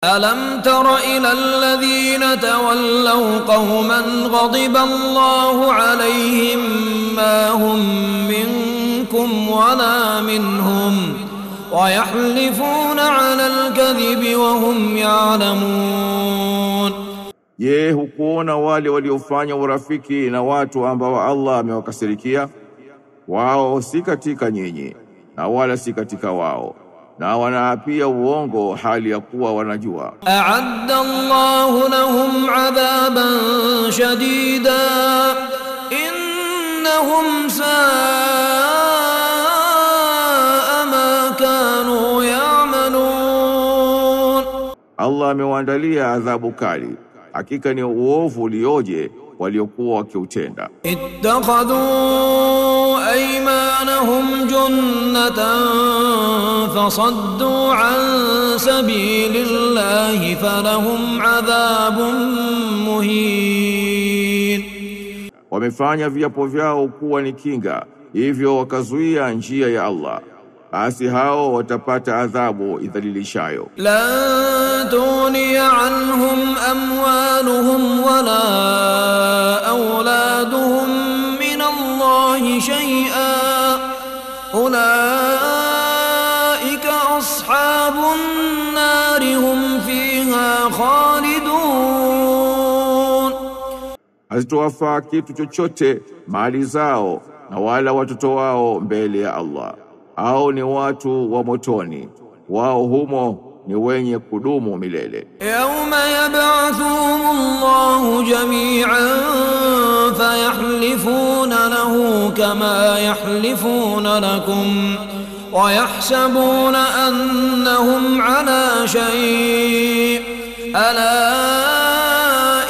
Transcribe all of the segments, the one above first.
ألم تر إلى الذين تولوا قوما غضب الله عليهم ما هم منكم ولا منهم ويحلفون على الكذب وهم يعلمون. Je, hukuona wale waliofanya urafiki na watu ambao Allah amewakasirikia? Wao si katika nyinyi na wala si katika wao, na wanaapia uongo hali ya kuwa wanajua. A'adda Allahu lahum 'adhaban shadida innahum sa'a ma kanu ya'malun. Allah amewaandalia adhabu kali, hakika ni uovu ulioje waliokuwa wakiutenda. Ittakhadhu aymanahum junnatan fasaddu an sabilillahi falahum adhabun muhin. Wamefanya viapo vyao kuwa ni kinga, hivyo wakazuia njia ya Allah, basi hao watapata adhabu idhalilishayo. Lan tuniya anhum amwaluhum wala auladuhum min Allahi shay'an ulaika ashabun nari hum fiha khalidun. Hazitowafaa kitu chochote mali zao na wala watoto wao mbele ya Allah. Hao ni watu wa motoni, wao humo ni wenye kudumu milele. Yawma yab'athuhumullahu jami'an fayahlifuna lahu kama yahlifuna lakum wa yahsabuna annahum ala shay' ala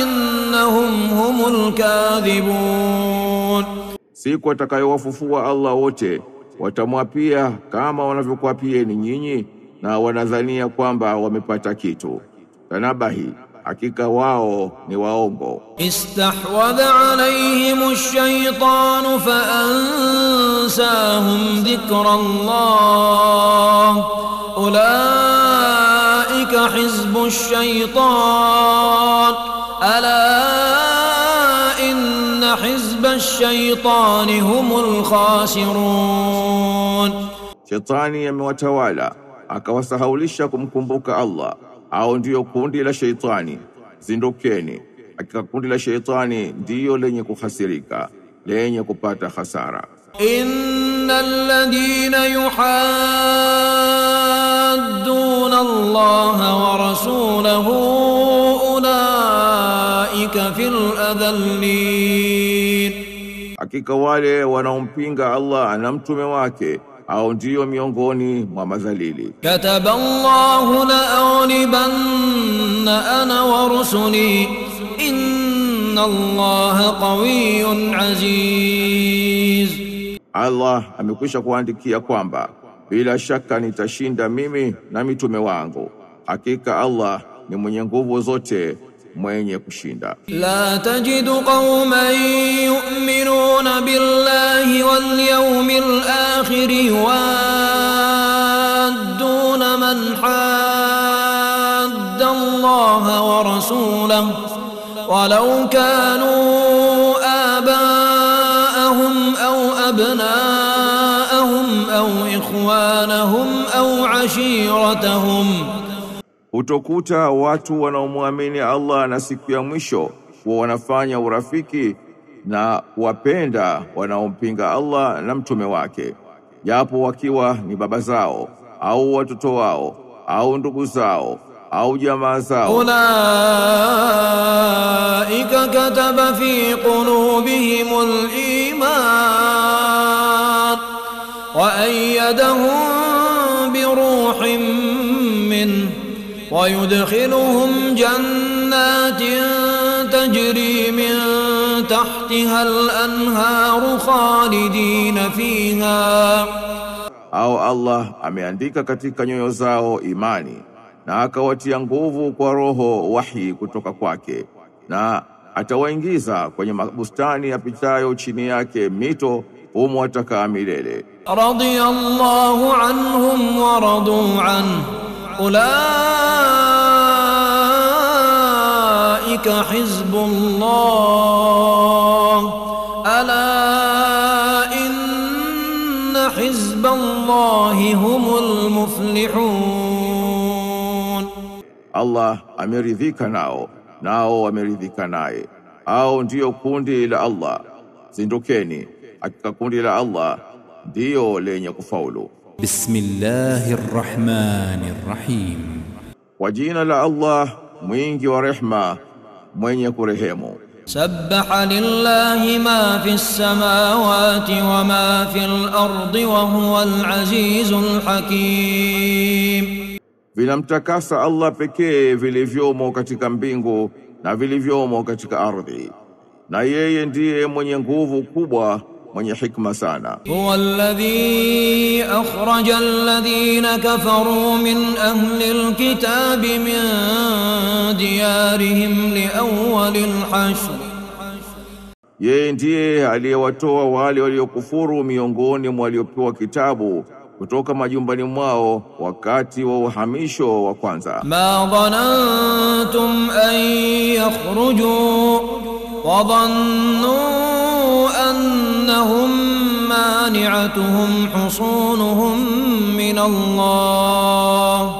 innahum humul kadhibun. Siku atakayowafufua Allah wote watamwapia kama wanavyokuapieni nyinyi, na wanadhania kwamba wamepata kitu. Tanabahi, hakika wao ni waongo. Istahwadha alayhimush shaytanu fa ansahum dhikra Allah ulaika hizbush shaytan ala inna hizbash shaytani humul khasirun. Shetani amewatawala akawasahaulisha kumkumbuka Allah, au ndiyo kundi la sheitani. Zindukeni, hakika kundi la sheitani ndiyo lenye kuhasirika, lenye kupata hasara. Innal ladhina yuhadduna Allaha wa rasulahu ulaika fil adhallin. Hakika wale wanaompinga Allah na mtume wake au ndiyo miongoni mwa madhalili. Kataba Allahu la aghlibanna ana wa rusuli inna Allaha qawiyyun aziz. Allah amekwisha kuandikia kwamba bila shaka nitashinda mimi na mitume wangu, hakika Allah ni mwenye nguvu zote, mwenye kushinda. La tajidu qauman yu'minuna billahi wal yawmil akhir yuwadduna man hadda Allah wa rasulahu walau kanu aba'ahum aw abna'ahum aw ikhwanahum aw ashiratahum. Utokuta watu wanaomwamini Allah na siku ya mwisho wa wanafanya urafiki na wapenda wanaompinga Allah na mtume wake, japo wakiwa ni baba zao au watoto wao au ndugu zao au jamaa zao. Ulaika kataba fi qulubihimul iman wa ayyadahum bi ruhin minhu ويدخلهم جنات تجري من تحتها الأنهار خالدين فيها. Au Allah ameandika katika nyoyo zao imani na akawatia nguvu kwa roho wahi kutoka kwake, na atawaingiza kwenye mabustani yapitayo chini yake mito, humo watakaa milele. Radiyallahu anhum wa radu anhu أولئك أولئك حزب الله ألا إن حزب الله هم المفلحون. Allah ameridhika nao, nao wameridhika naye. Au ndiyo kundi la Allah. Zindukeni, hakika kundi la Allah ndiyo lenye kufaulu. Bismillahirrahmanirrahim. Kwa jina la Allah mwingi wa rehma, mwenye kurehemu. Sabbaha lillahi ma fis samawati wa ma fil ardi wa huwal azizul hakim. Vinamtakasa Allah pekee vilivyomo katika mbingu na vilivyomo katika ardhi, na yeye ndiye mwenye nguvu kubwa, mwenye hikma sana. Huwa alladhi akhraja alladhina kafaru min ahli alkitabi min diyarihim li awwalil hashr. Yeye ndiye aliyewatoa wale waliokufuru miongoni mwa waliopewa kitabu kutoka majumbani mwao wakati wa uhamisho wa kwanza. Ma dhanantum an yakhruju wa dhannu annahum mani'atuhum husunuhum min Allah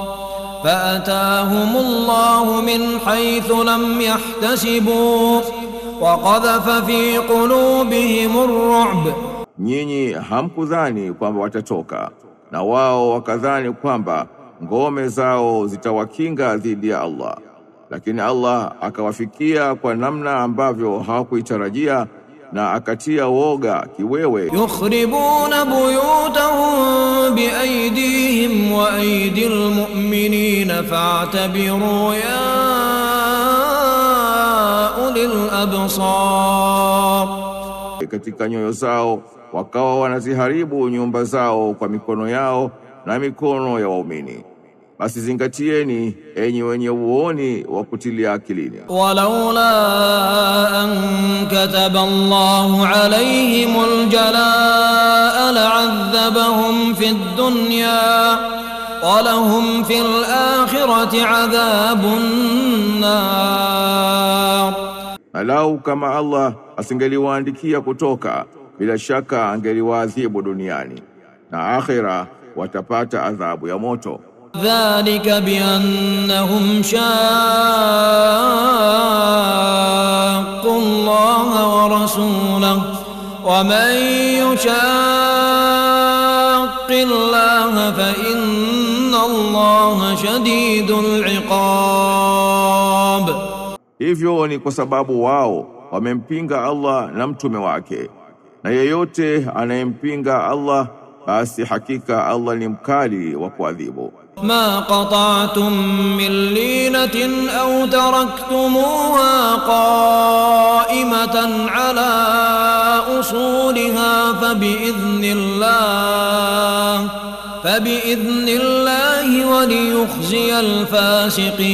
فأتاهم الله من حيث لم يحتسبوا وقذف في قلوبهم الرعب. Nyinyi hamkudhani kwamba watatoka, na wao wakadhani kwamba ngome zao zitawakinga dhidi ya Allah, lakini Allah akawafikia kwa namna ambavyo hawakuitarajia na akatia woga kiwewe. Yukhribuna buyutahum biaydihim wa aydil mu'minina fa'tabiru ya ulil absar. Katika nyoyo zao wakawa wanaziharibu nyumba zao kwa mikono yao na mikono ya waumini. Basi zingatieni enyi wenye uoni wa kutilia akilini. Walaula an kataba Allahu alayhimul jalaa la'adhabahum fid dunya wa lahum fil akhirati adhabun nar. Alau kama Allah asingeliwaandikia kutoka, bila shaka angeliwaadhibu duniani, na akhira watapata adhabu ya moto. Dhalika biannahum shaqqu Allaha wa rasulahu wa man yushaqqi Allaha fa inna Allaha shadidul iqab. Hivyo ni kwa sababu wao wamempinga Allah na mtume wake, na yeyote anayempinga Allah basi hakika Allah ni mkali wa kuadhibu. Ma qata'tum min linatin aw taraktumuha qa'imatan ala usuliha fabi'idhnillahi wa liyukhziyal fasiqin.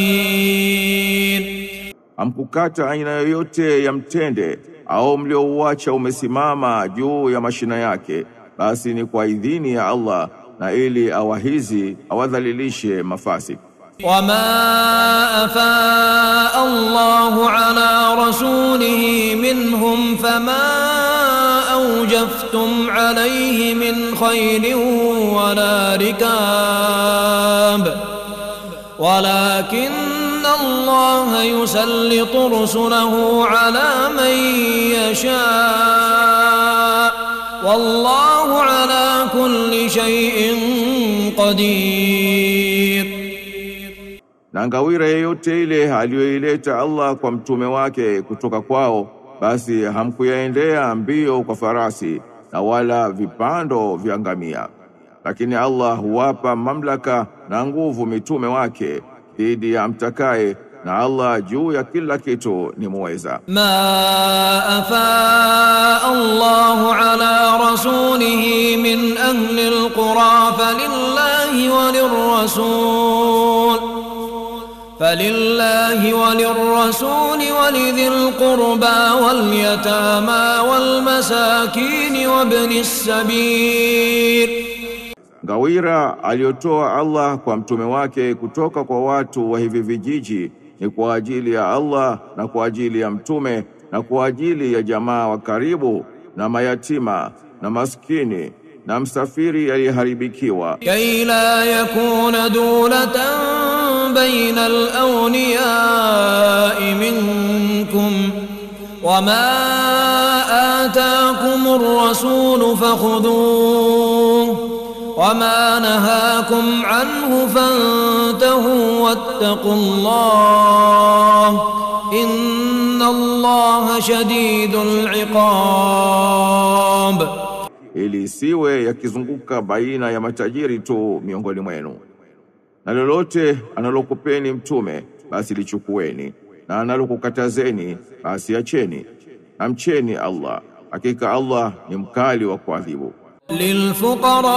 Amkukata aina yoyote ya mtende au mliouacha umesimama juu ya mashina yake, basi ni kwa idhini ya Allah na ili awahizi awadhalilishe mafasik. Wama afaa Allahu ala rasulihi minhum fama awjaftum alayhi min khayrin wala rikab walakin Allah yusallitu rusulahu ala man yasha wallahu ala kulli shay'in qadir. Na ngawira yoyote ile aliyoileta Allah kwa mtume wake kutoka kwao, basi hamkuyaendea mbio kwa farasi na wala vipando vya ngamia, lakini Allah huwapa mamlaka na nguvu mitume wake dhidi ya mtakaye, na Allah juu ya kila kitu ni muweza. Ma afaa Allahu ala rasulihi min ahli alqura فلله وللرسول ولذي القربى واليتامى والمساكين وابن السبيل. Ngawira aliyotoa Allah kwa mtume wake kutoka kwa watu wa hivi vijiji ni kwa ajili ya Allah na kwa ajili ya mtume na kwa ajili ya jamaa wa karibu na mayatima na maskini na msafiri aliyeharibikiwa, kay la yakuna dulatan bayna al-awniya'i minkum wama ataakumur rasulu fakhudhuhu wama nahakum anhu fantahu wattaqullah inna Allaha shadidul iqab, ili isiwe yakizunguka baina ya matajiri tu miongoni mwenu, na lolote analokupeni mtume basi lichukueni, na analokukatazeni basi acheni, amcheni Allah, hakika Allah ni mkali wa kuadhibu.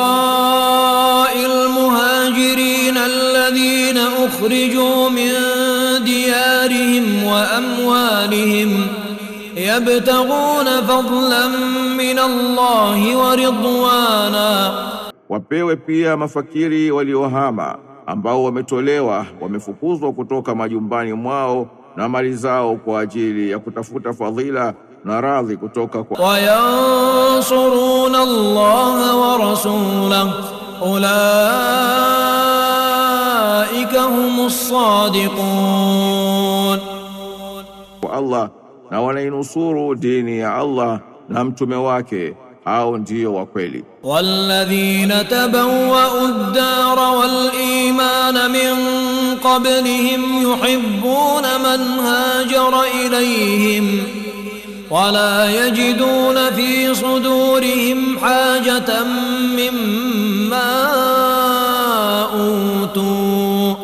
للفقراء المهاجرين الذين أخرجوا من ديارهم وأموالهم يبتغون فضلا من الله ورضوانا, wapewe pia mafakiri waliohama ambao wametolewa, wamefukuzwa kutoka majumbani mwao na mali zao kwa ajili ya kutafuta fadhila na radhi kutoka kwa wayansuruna Allah wa rasulahu ulaika humus sadiqun, kwa Allah na wanainusuru dini ya Allah na mtume wake, au ndio wa kweli. walladhina tabawwa'u ad-dara wal imana min qablihim yuhibbuna man hajara ilayhim ولا يجدون في صدورهم حاجة مما أوتوا,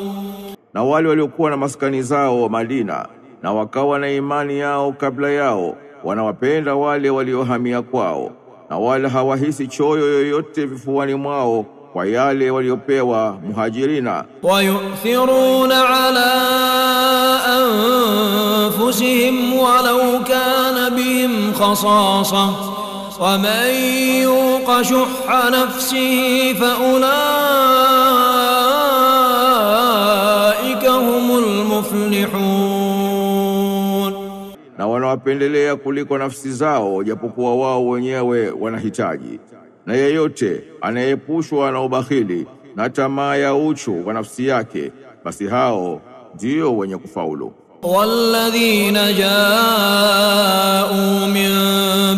na wale waliokuwa na maskani zao Madina na wakawa na imani yao kabla yao, wanawapenda wale waliohamia kwao, na wala hawahisi choyo yoyote vifuani mwao kwa yale waliopewa muhajirina. wayuthiruna ala anfusihim walau kana bihim khasasa waman yuqa shuhha nafsihi faulaika humul muflihun, na wanawapendelea kuliko nafsi zao japokuwa wao wenyewe wanahitaji, na yeyote anayepushwa na ubakhili na tamaa ya uchu wa nafsi yake, basi hao ndio wenye kufaulu. walladhina jaa'u min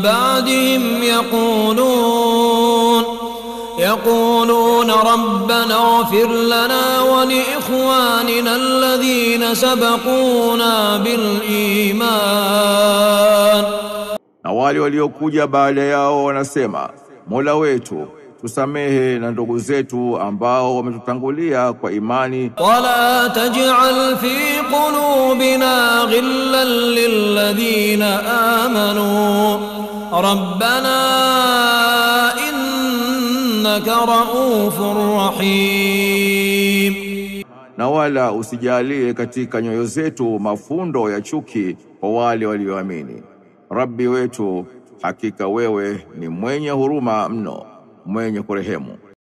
ba'dihim yaquluna rabbana ighfir lana wa li ikhwanina alladhina sabaquna bil iman, na wale waliokuja baada yao wanasema, Mola wetu tusamehe na ndugu zetu ambao wametutangulia kwa imani, wala taj'al fi qulubina ghillan lilladhina amanu rabbana innaka raufur rahim, na wala usijalie katika nyoyo zetu mafundo ya chuki kwa wale walioamini. Rabbi wetu, hakika wewe ni mwenye huruma mno, mwenye kurehemu.